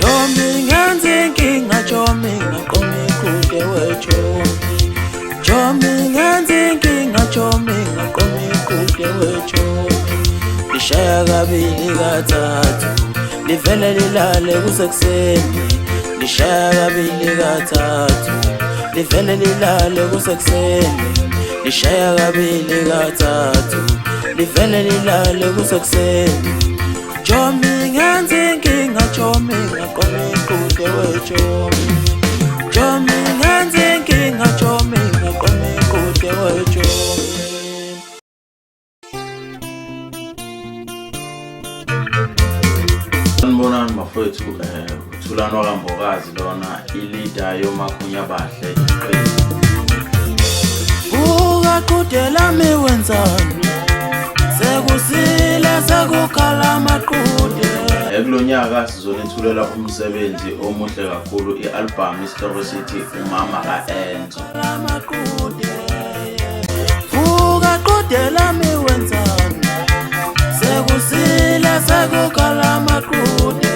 Chomi ngenze inkinga, chomi ngaqoma ikude wechomi. Chomi ngenze inkinga, chomi ngaqoma ikude wechomi. Lishaya kabili kathathu, livele lilale kusekuseni. Lishaya kabili kathathu, livele lilale kusekuseni. Lishaya kabili kathathu, livele lilale kusekuseni. Chomi ngenze inkinga, chomi ngaqoma ikude wechomi. Chomi ngenze inkinga, chomi ngaqoma ikude wechomi. Sanibonani bafowethu, uThulani waKambokazi lona ileader yomakhunyabadle. Qudela mi wenzani, sekusile sekukhala amaqude. Kulonyaka sizonethulela umsebenzi omuhle kakhulu, i-album isihloko sithi Umama kaEnzo. Qudela mi wenzani, sekusile sekukhala amaqude.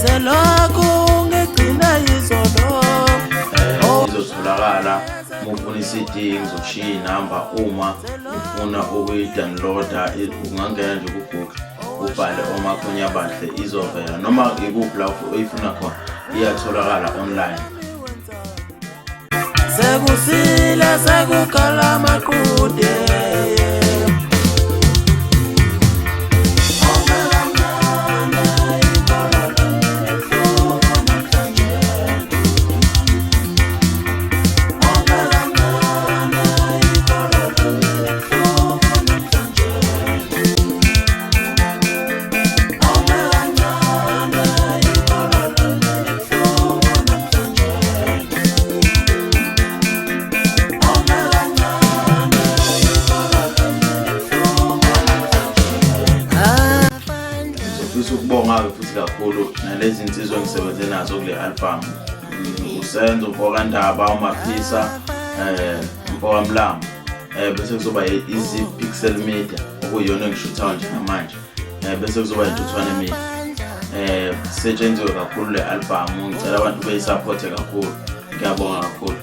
Selokhu ngigcina izolo. Izotholakala ufuna i-CD ngizokushiya inamba. Uma ufuna ukuyi-downloada ungangena nje ku-Google ubhale omakhunyabadle izovela, noma ikuphi la oyifuna khona iyatholakala online. Sekusile sekukhala amaqude. Ukubonga futhi kakhulu nalezi insizwa engisebenze nazo kule album. Usenzo Mfokandaba, uMaphisa, Mfokamlambo, bese kuzoba iZPixel Media okuyiyona engishuthayo nje namanje. Bese kuzoba iNtuthwane Media. Setshenziwe kakhulu le album, ngicela abantu beyisupport kakhulu. Ngiyabonga kakhulu.